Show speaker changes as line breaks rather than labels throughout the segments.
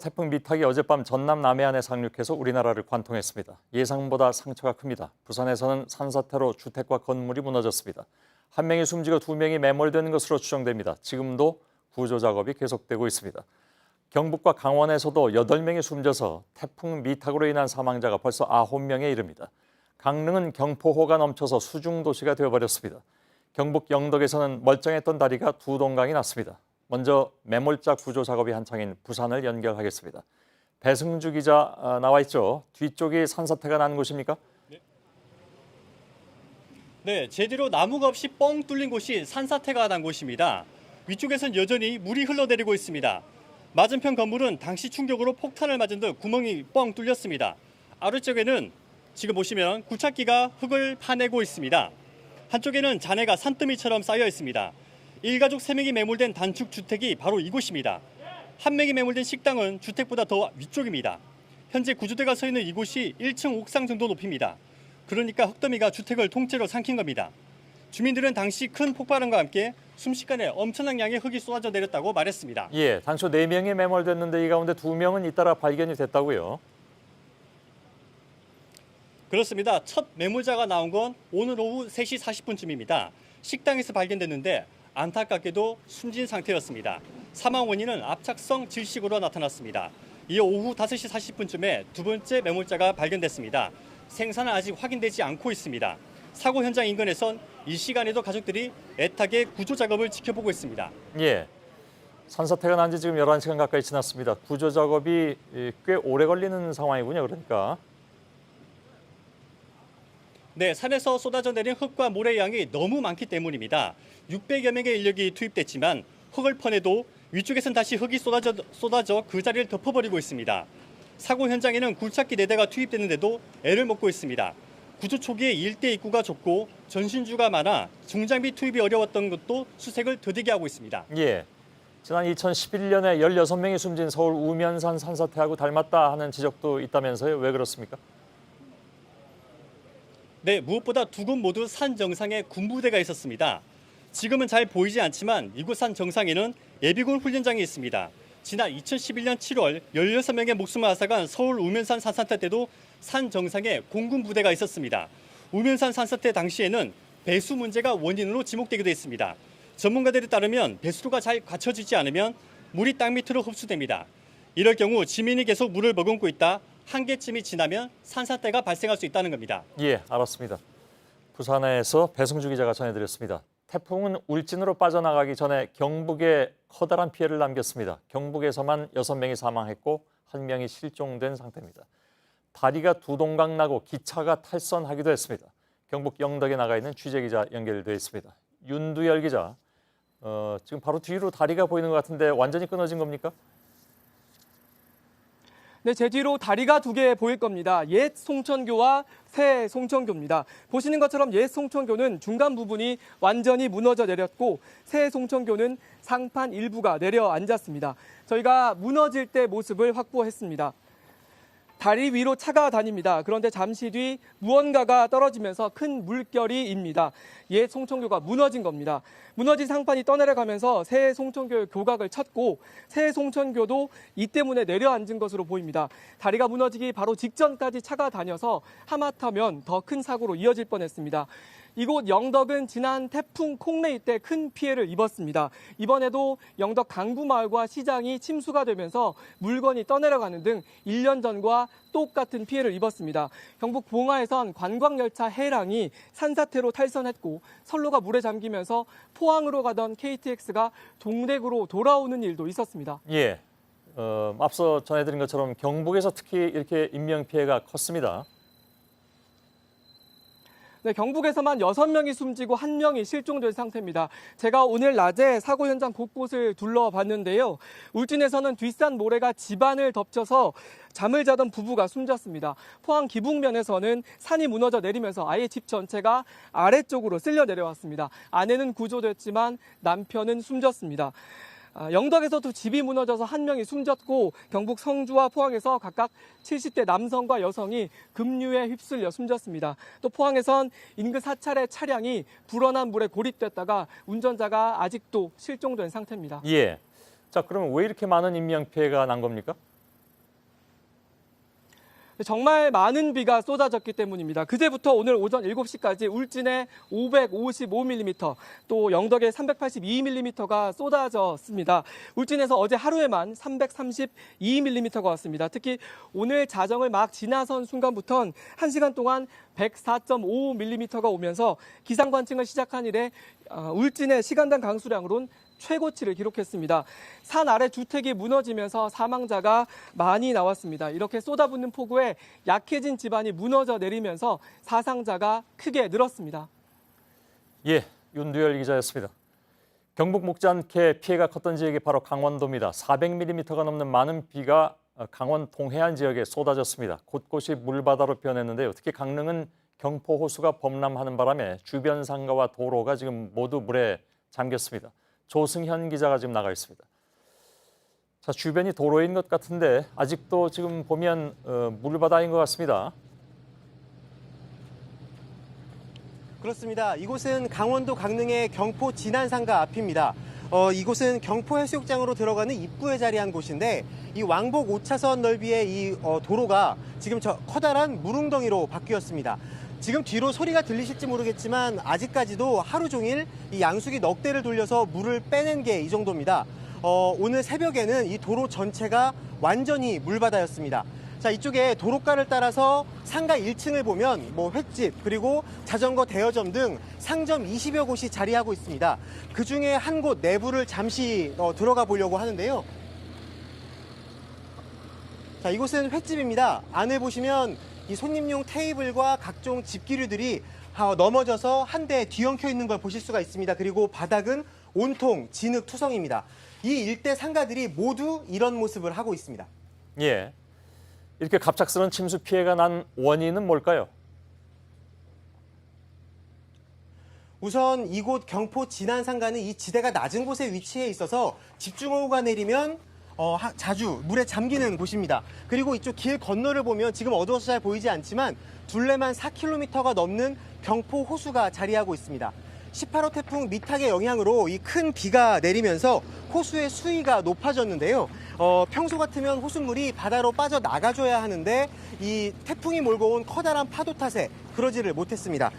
태풍 미탁이 어젯밤 전남 남해안에 상륙해서 우리나라를 관통했습니다. 예상보다 상처가 큽니다. 부산에서는 산사태로 주택과 건물이 무너졌습니다. 한 명이 숨지고 두 명이 매몰되는 것으로 추정됩니다. 지금도 구조 작업이 계속되고 있습니다. 경북과 강원에서도 8명이 숨져서 태풍 미탁으로 인한 사망자가 벌써 9명에 이릅니다. 강릉은 경포호가 넘쳐서 수중도시가 되어버렸습니다. 경북 영덕에서는 멀쩡했던 다리가 두 동강이 났습니다. 먼저 매몰자 구조 작업이 한창인 부산을 연결하겠습니다. 배승주 기자 나와 있죠. 뒤쪽이 산사태가 난 곳입니까?
네, 제대로 나무가 없이 뻥 뚫린 곳이 산사태가 난 곳입니다. 위쪽에선 여전히 물이 흘러내리고 있습니다. 맞은편 건물은 당시 충격으로 폭탄을 맞은 듯 구멍이 뻥 뚫렸습니다. 아래쪽에는 지금 보시면 굴착기가 흙을 파내고 있습니다. 한쪽에는 잔해가 산더미처럼 쌓여 있습니다. 일가족 3명이 매몰된 단축 주택이 바로 이곳입니다. 한 명이 매몰된 식당은 주택보다 더 위쪽입니다. 현재 구조대가 서 있는 이곳이 1층 옥상 정도 높이입니다. 그러니까 흙더미가 주택을 통째로 삼킨 겁니다. 주민들은 당시 큰 폭발음과 함께 순식간에 엄청난 양의 흙이 쏟아져 내렸다고 말했습니다.
예, 당초 4명이 매몰됐는데 이 가운데 2명은 잇따라 발견이 됐다고요?
그렇습니다. 첫 매몰자가 나온 건 오늘 오후 3시 40분쯤입니다. 식당에서 발견됐는데 안타깝게도 숨진 상태였습니다. 사망 원인은 압착성 질식으로 나타났습니다. 이어 오후 5시 40분쯤에 두 번째 매몰자가 발견됐습니다. 생사는 아직 확인되지 않고 있습니다. 사고 현장 인근에선 이 시간에도 가족들이 애타게 구조 작업을 지켜보고 있습니다.
예, 산사태가 난 지 지금 11시간 가까이 지났습니다. 구조 작업이 꽤 오래 걸리는 상황이군요. 그러니까.
네, 산에서 쏟아져 내린 흙과 모래 양이 너무 많기 때문입니다. 600여 명의 인력이 투입됐지만 흙을 퍼내도 위쪽에선 다시 흙이 쏟아져 그 자리를 덮어버리고 있습니다. 사고 현장에는 굴착기 4대가 투입됐는데도 애를 먹고 있습니다. 구조 초기에 일대 입구가 좁고 전신주가 많아 중장비 투입이 어려웠던 것도 수색을 더디게 하고 있습니다.
예, 지난 2011년에 16명이 숨진 서울 우면산 산사태하고 닮았다 하는 지적도 있다면서요. 왜 그렇습니까?
네, 무엇보다 두 곳 모두 산 정상에 군부대가 있었습니다. 지금은 잘 보이지 않지만 이곳 산 정상에는 예비군 훈련장이 있습니다. 지난 2011년 7월 16명의 목숨을 앗아간 서울 우면산 산사태 때도 산 정상에 공군 부대가 있었습니다. 우면산 산사태 당시에는 배수 문제가 원인으로 지목되기도 했습니다. 전문가들에 따르면 배수로가 잘 갖춰지지 않으면 물이 땅 밑으로 흡수됩니다. 이럴 경우 지민이 계속 물을 머금고 있다 한계쯤이 지나면 산사태가 발생할 수 있다는 겁니다.
예, 알았습니다. 부산에서 배승주 기자가 전해드렸습니다. 태풍은 울진으로 빠져나가기 전에 경북에 커다란 피해를 남겼습니다. 경북에서만 6명이 사망했고 1명이 실종된 상태입니다. 다리가 두 동강 나고 기차가 탈선하기도 했습니다. 경북 영덕에 나가 있는 취재기자 연결돼 있습니다. 윤두열 기자, 지금 바로 뒤로 다리가 보이는 것 같은데 완전히 끊어진 겁니까?
네, 제 뒤로 다리가 2개 보일 겁니다. 옛 송천교와 새 송천교입니다. 보시는 것처럼 옛 송천교는 중간 부분이 완전히 무너져 내렸고 새 송천교는 상판 일부가 내려앉았습니다. 저희가 무너질 때 모습을 확보했습니다. 다리 위로 차가 다닙니다. 그런데 잠시 뒤 무언가가 떨어지면서 큰 물결이입니다. 옛 송천교가 무너진 겁니다. 무너진 상판이 떠내려가면서 새 송천교의 교각을 쳤고 새 송천교도 이 때문에 내려앉은 것으로 보입니다. 다리가 무너지기 바로 직전까지 차가 다녀서 하마터면 더 큰 사고로 이어질 뻔했습니다. 이곳 영덕은 지난 태풍 콩레이 때 큰 피해를 입었습니다. 이번에도 영덕 강구마을과 시장이 침수가 되면서 물건이 떠내려가는 등 1년 전과 똑같은 피해를 입었습니다. 경북 봉화에선 관광열차 해랑이 산사태로 탈선했고 선로가 물에 잠기면서 포항으로 가던 KTX가 동백으로 돌아오는 일도 있었습니다.
예, 앞서 전해드린 것처럼 경북에서 특히 이렇게 인명피해가 컸습니다.
네, 경북에서만 6명이 숨지고 1명이 실종된 상태입니다. 제가 오늘 낮에 사고 현장 곳곳을 둘러봤는데요. 울진에서는 뒷산 모래가 집안을 덮쳐서 잠을 자던 부부가 숨졌습니다. 포항 기북면에서는 산이 무너져 내리면서 아예 집 전체가 아래쪽으로 쓸려 내려왔습니다. 아내는 구조됐지만 남편은 숨졌습니다. 영덕에서도 집이 무너져서 1명이 숨졌고 경북 성주와 포항에서 각각 70대 남성과 여성이 급류에 휩쓸려 숨졌습니다. 또 포항에선 인근 사찰의 차량이 불어난 물에 고립됐다가 운전자가 아직도 실종된 상태입니다.
예. 자, 그러면 왜 이렇게 많은 인명피해가 난 겁니까?
정말 많은 비가 쏟아졌기 때문입니다. 그제부터 오늘 오전 7시까지 울진에 555mm, 또 영덕에 382mm가 쏟아졌습니다. 울진에서 어제 하루에만 332mm가 왔습니다. 특히 오늘 자정을 막 지나선 순간부터는 1시간 동안 104.5mm가 오면서 기상 관측을 시작한 이래 울진의 시간당 강수량으론 최고치를 기록했습니다. 산 아래 주택이 무너지면서 사망자가 많이 나왔습니다. 이렇게 쏟아붓는 폭우에 약해진 집안이 무너져 내리면서 사상자가 크게 늘었습니다.
예, 윤두열 기자였습니다. 경북 못지않게 피해가 컸던 지역이 바로 강원도입니다. 400mm가 넘는 많은 비가 강원 동해안 지역에 쏟아졌습니다. 곳곳이 물바다로 변했는데요. 특히 강릉은 경포 호수가 범람하는 바람에 주변 상가와 도로가 지금 모두 물에 잠겼습니다. 조승현 기자가 지금 나가 있습니다. 자, 주변이 도로인 것 같은데 아직도 지금 보면 물바다인 것 같습니다.
그렇습니다. 이곳은 강원도 강릉의 경포 진안상가 앞입니다. 이곳은 경포 해수욕장으로 들어가는 입구에 자리한 곳인데 이 왕복 5차선 넓이의 이 도로가 지금 저 커다란 물웅덩이로 바뀌었습니다. 지금 뒤로 소리가 들리실지 모르겠지만 아직까지도 하루 종일 이 양수기 넉 대를 돌려서 물을 빼낸 게 이 정도입니다. 오늘 새벽에는 이 도로 전체가 완전히 물바다였습니다. 자, 이쪽에 도로가를 따라서 상가 1층을 보면 뭐 횟집 그리고 자전거 대여점 등 상점 20여 곳이 자리하고 있습니다. 그중에 한 곳 내부를 잠시 들어가 보려고 하는데요. 자, 이곳은 횟집입니다. 안에 보시면 이 손님용 테이블과 각종 집기류들이 넘어져서 한 대 뒤엉켜 있는 걸 보실 수가 있습니다. 그리고 바닥은 온통 진흙 투성입니다. 이 일대 상가들이 모두 이런 모습을 하고 있습니다.
예, 이렇게 갑작스러운 침수 피해가 난 원인은 뭘까요?
우선 이곳 경포 진안상가는 이 지대가 낮은 곳에 위치해 있어서 집중호우가 내리면 자주 물에 잠기는 곳입니다. 그리고 이쪽 길 건너를 보면 지금 어두워서 잘 보이지 않지만 둘레만 4km가 넘는 경포 호수가 자리하고 있습니다. 18호 태풍 미탁의 영향으로 이 큰 비가 내리면서 호수의 수위가 높아졌는데요. 평소 같으면 호수물이 바다로 빠져나가줘야 하는데 이 태풍이 몰고 온 커다란 파도 탓에 그러지를 못했습니다.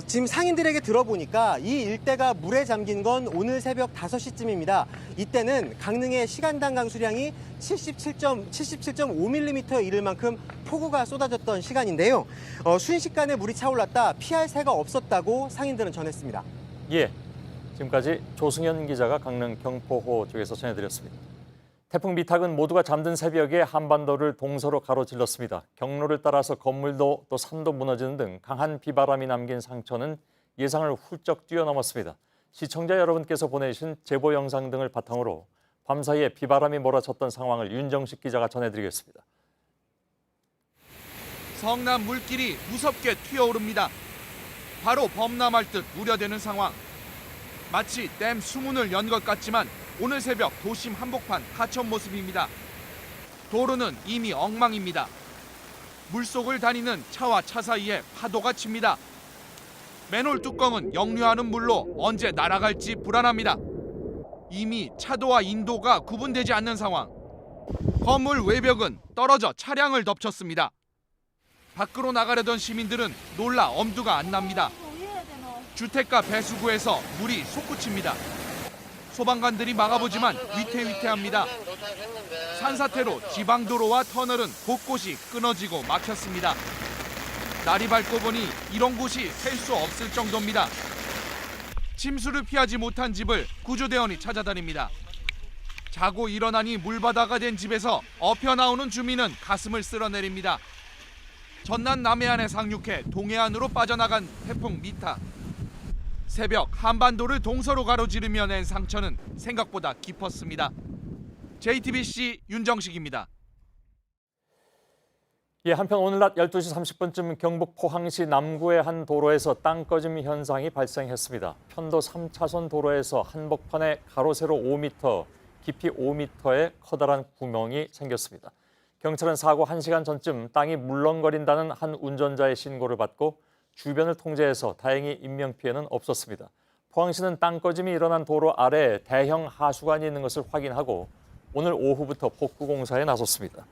지금 상인들에게 들어보니까 이 일대가 물에 잠긴 건 오늘 새벽 5시쯤입니다. 이때는 강릉의 시간당 강수량이 77.5mm에 이를 만큼 폭우가 쏟아졌던 시간인데요. 순식간에 물이 차올랐다 피할 새가 없었다고 상인들은 전했습니다.
예, 지금까지 조승현 기자가 강릉 경포호 쪽에서 전해드렸습니다. 태풍 미탁은 모두가 잠든 새벽에 한반도를 동서로 가로질렀습니다. 경로를 따라서 건물도 또 산도 무너지는 등 강한 비바람이 남긴 상처는 예상을 훌쩍 뛰어넘었습니다. 시청자 여러분께서 보내주신 제보 영상 등을 바탕으로 밤사이에 비바람이 몰아쳤던 상황을 윤정식 기자가 전해드리겠습니다.
성남 물길이 무섭게 튀어오릅니다. 바로 범람할 듯 우려되는 상황. 마치 댐 수문을 연 것 같지만 오늘 새벽 도심 한복판 하천 모습입니다. 도로는 이미 엉망입니다. 물속을 다니는 차와 차 사이에 파도가 칩니다. 맨홀 뚜껑은 역류하는 물로 언제 날아갈지 불안합니다. 이미 차도와 인도가 구분되지 않는 상황. 건물 외벽은 떨어져 차량을 덮쳤습니다. 밖으로 나가려던 시민들은 놀라 엄두가 안 납니다. 주택가 배수구에서 물이 솟구칩니다. 소방관들이 막아보지만 위태위태합니다. 산사태로 지방도로와 터널은 곳곳이 끊어지고 막혔습니다. 날이 밝고 보니 이런 곳이 셀 수 없을 정도입니다. 침수를 피하지 못한 집을 구조대원이 찾아다닙니다. 자고 일어나니 물바다가 된 집에서 엎여 나오는 주민은 가슴을 쓸어내립니다. 전남 남해안에 상륙해 동해안으로 빠져나간 태풍 미탁. 새벽 한반도를 동서로 가로지르며 낸 상처는 생각보다 깊었습니다. JTBC 윤정식입니다.
예, 한편 오늘 낮 12시 30분쯤 경북 포항시 남구의 한 도로에서 땅 꺼짐 현상이 발생했습니다. 편도 3차선 도로에서 한복판에 가로 세로 5m, 깊이 5m의 커다란 구멍이 생겼습니다. 경찰은 사고 1시간 전쯤 땅이 물렁거린다는 한 운전자의 신고를 받고 주변을 통제해서 다행히 인명피해는 없었습니다. 포항시는 땅 꺼짐이 일어난 도로 아래에 대형 하수관이 있는 것을 확인하고 오늘 오후부터 복구 공사에 나섰습니다.